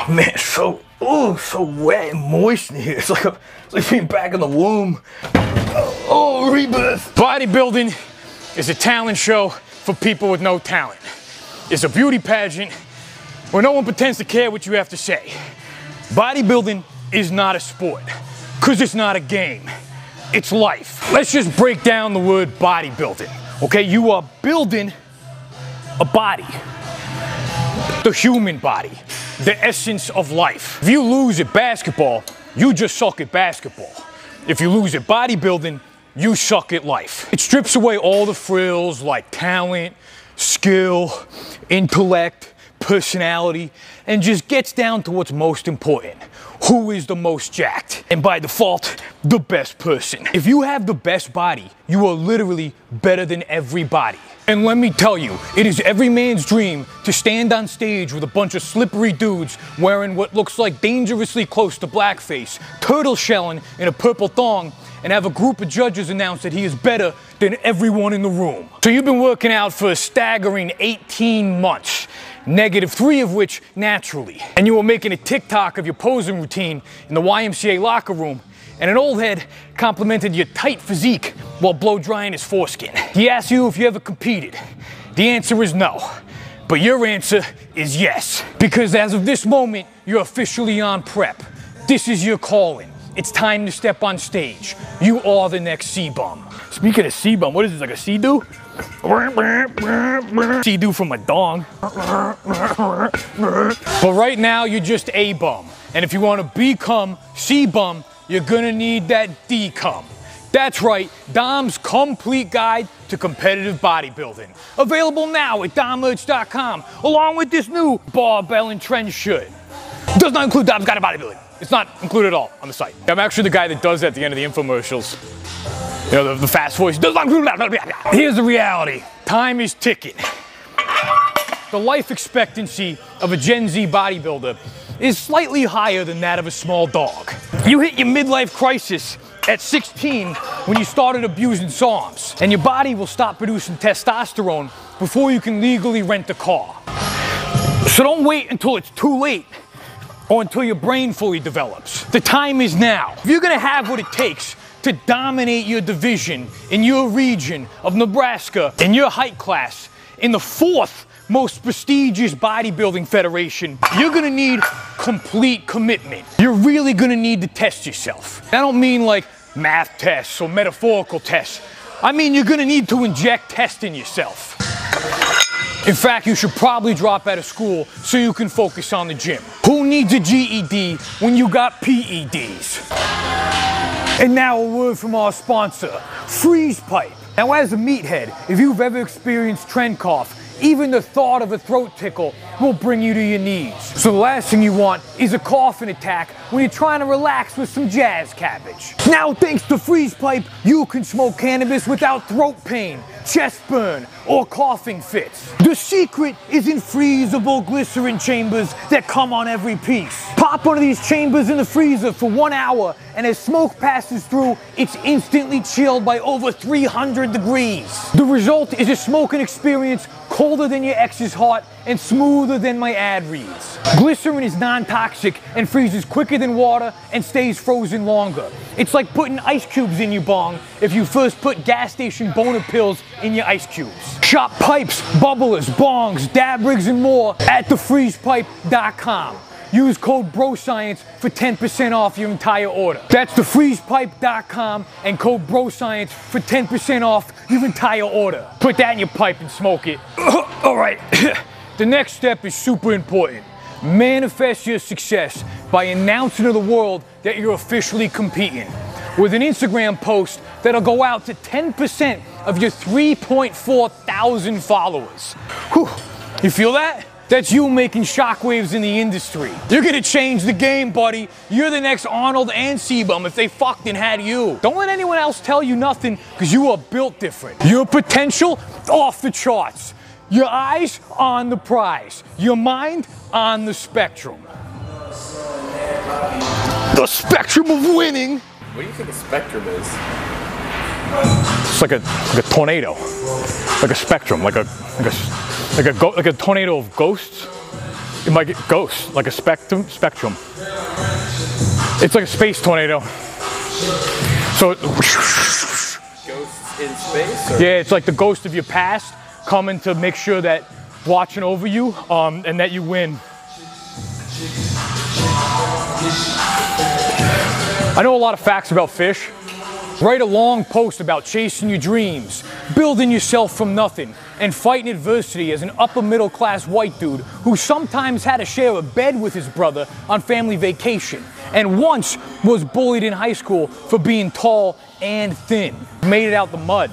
Oh man, so wet and moist in here. It's like being back in the womb. Oh, rebirth. Bodybuilding is a talent show for people with no talent. It's a beauty pageant where no one pretends to care what you have to say. Bodybuilding is not a sport, because it's not a game. It's life. Let's just break down the word bodybuilding. Okay, you are building a body. The human body. The essence of life. If you lose at basketball, you just suck at basketball. If you lose at bodybuilding, you suck at life. It strips away all the frills like talent, skill, intellect, personality, and just gets down to what's most important. Who is the most jacked? And by default, the best person. If you have the best body, you are literally better than everybody. And let me tell you, it is every man's dream to stand on stage with a bunch of slippery dudes wearing what looks like dangerously close to blackface, turtle shelling in a purple thong, and have a group of judges announce that he is better than everyone in the room. So you've been working out for a staggering 18 months, -3 of which naturally. And you were making a TikTok of your posing routine in the YMCA locker room, and an old head complimented your tight physique while blow drying his foreskin. He asked you if you ever competed. The answer is no. But your answer is yes. Because as of this moment, you're officially on prep. This is your calling. It's time to step on stage. You are the next C-bum. Speaking of C-bum, what is this, like a C-do? C-do from a dong. But right now, you're just A-bum. And if you want to become C-bum, you're gonna need that D-cum. That's right, Dom's Complete Guide to Competitive Bodybuilding. Available now at dommerch.com, along with this new barbell and trench shirt. Does not include Dom's Guide to Bodybuilding. It's not included at all on the site. I'm actually the guy that does that at the end of the infomercials. You know, the fast voice. Does not include that. Here's the reality. Time is ticking. The life expectancy of a Gen Z bodybuilder is slightly higher than that of a small dog. You hit your midlife crisis at 16 when you started abusing Psalms, and your body will stop producing testosterone before you can legally rent a car. So don't wait until it's too late or until your brain fully develops. The time is now. If you're gonna have what it takes to dominate your division in your region of Nebraska, in your height class, in the 4th most prestigious bodybuilding federation, you're gonna need complete commitment. You're really gonna need to test yourself. I don't mean like math tests or metaphorical tests. I mean you're gonna need to inject tests in yourself. In fact, you should probably drop out of school so you can focus on the gym. Who needs a GED when you got PEDs? And now a word from our sponsor, Freeze Pipe. Now as a meathead, if you've ever experienced trend cough, even the thought of a throat tickle will bring you to your knees. So the last thing you want is a coughing attack when you're trying to relax with some jazz cabbage. Now thanks to Freeze Pipe, you can smoke cannabis without throat pain, chest burn, or coughing fits. The secret is in freezable glycerin chambers that come on every piece. Pop one of these chambers in the freezer for 1 hour, and as smoke passes through, it's instantly chilled by over 300 degrees. The result is a smoking experience colder than your ex's heart and smoother than my ad reads. Glycerin is non-toxic and freezes quicker than water and stays frozen longer. It's like putting ice cubes in your bong if you first put gas station boner pills in your ice cubes. Shop pipes, bubblers, bongs, dab rigs, and more at thefreezepipe.com. Use code BROSCIENCE for 10% off your entire order. That's thefreezepipe.com and code BROSCIENCE for 10% off your entire order. Put that in your pipe and smoke it. All right, the next step is super important. Manifest your success by announcing to the world that you're officially competing with an Instagram post that'll go out to 10% of your 3.4 thousand followers. Whew. You feel that? That's you making shockwaves in the industry. You're gonna change the game, buddy. You're the next Arnold and C-bum if they fucked and had you. Don't let anyone else tell you nothing, because you are built different. Your potential, off the charts. Your eyes on the prize. Your mind on the spectrum. The spectrum of winning. What do you think a spectrum is? It's like a tornado, like a spectrum, like a tornado of ghosts. It might get ghost, like a spectrum. It's like a space tornado. So Ghosts in space? Or? yeah, it's like the ghost of your past coming to make sure that watching over you and that you win. I know a lot of facts about fish. Write a long post about chasing your dreams, building yourself from nothing, and fighting adversity as an upper middle class white dude who sometimes had to share a bed with his brother on family vacation, and once was bullied in high school for being tall and thin. Made it out the mud,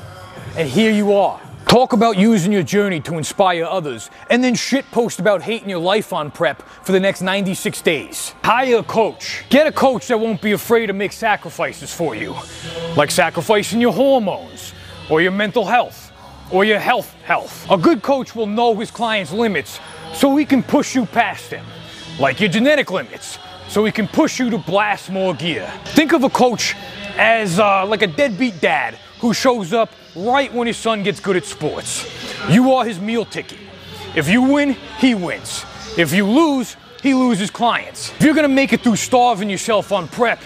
and here you are. Talk about using your journey to inspire others, and then shitpost about hating your life on prep for the next 96 days. Hire a coach. Get a coach that won't be afraid to make sacrifices for you, like sacrificing your hormones, or your mental health, or your health. A good coach will know his client's limits so he can push you past them, like your genetic limits, so he can push you to blast more gear. Think of a coach as like a deadbeat dad who shows up right when his son gets good at sports. You are his meal ticket. If you win, he wins. If you lose, he loses clients. If you're gonna make it through starving yourself on prep,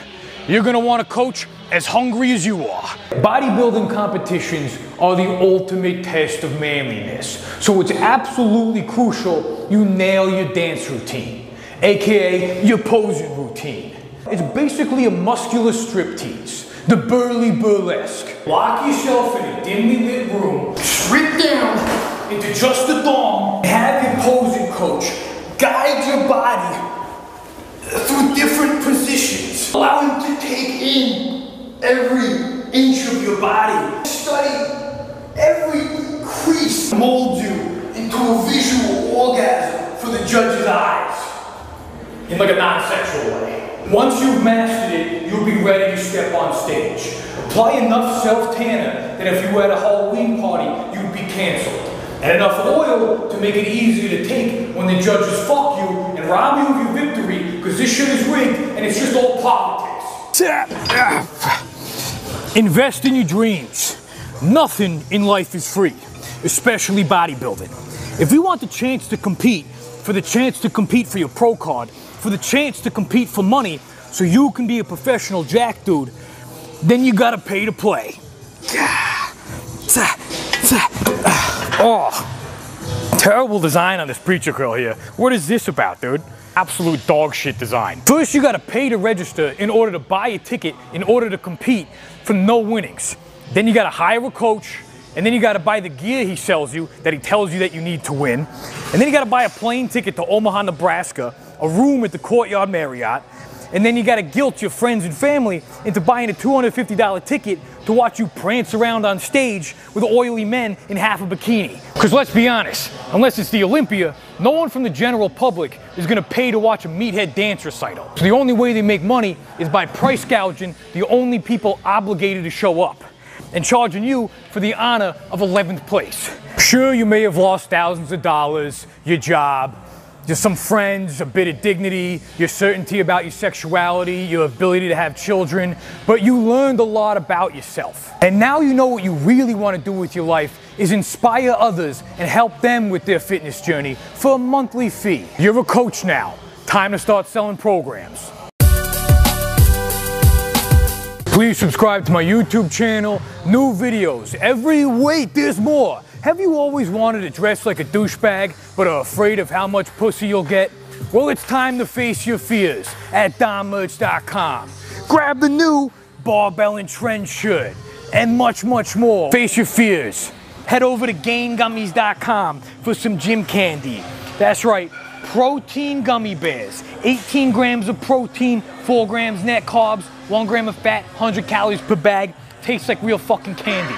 you're gonna want a coach as hungry as you are. Bodybuilding competitions are the ultimate test of manliness, so it's absolutely crucial you nail your dance routine, aka your posing routine. It's basically a muscular striptease. The burly burlesque. Lock yourself in a dimly lit room, strip down into just a thong, and have your posing coach guide your body through different positions. Allow him to take in every inch of your body. Study every crease. Mold you into a visual orgasm for the judge's eyes. In like a non-sexual way. Once you've mastered it, you'll be ready to step on stage. Apply enough self-tanner that if you were at a Halloween party, you'd be canceled. And enough oil to make it easier to take when the judges fuck you and rob you of your victory, because this shit is rigged and it's just all politics. Invest in your dreams. Nothing in life is free, especially bodybuilding. If you want the chance to compete, for the chance to compete for your pro card, for the chance to compete for money so you can be a professional jack dude, then you gotta pay to play. Oh, terrible design on this preacher curl here. What is this about, dude? Absolute dog shit design. First you gotta pay to register in order to buy a ticket in order to compete for no winnings. Then you gotta hire a coach, and then you gotta buy the gear he sells you that he tells you that you need to win. And then you gotta buy a plane ticket to Omaha, Nebraska, a room at the Courtyard Marriott, and then you gotta guilt your friends and family into buying a $250 ticket to watch you prance around on stage with oily men in half a bikini. Because let's be honest, unless it's the Olympia, no one from the general public is gonna pay to watch a meathead dance recital. So the only way they make money is by price gouging the only people obligated to show up, and charging you for the honor of 11th place. Sure, you may have lost thousands of dollars, your job, just some friends, a bit of dignity, your certainty about your sexuality, your ability to have children, but you learned a lot about yourself. And now you know what you really want to do with your life is inspire others and help them with their fitness journey for a monthly fee. You're a coach now. Time to start selling programs. Please subscribe to my YouTube channel. New videos every week. There's more. Have you always wanted to dress like a douchebag but are afraid of how much pussy you'll get? Well, it's time to face your fears at DomMerch.com. Grab the new barbell and trend shirt and much, much more. Face your fears. Head over to GainGummies.com for some gym candy. That's right. Protein gummy bears. 18 grams of protein, 4 grams net carbs, 1 gram of fat, 100 calories per bag. Tastes like real fucking candy.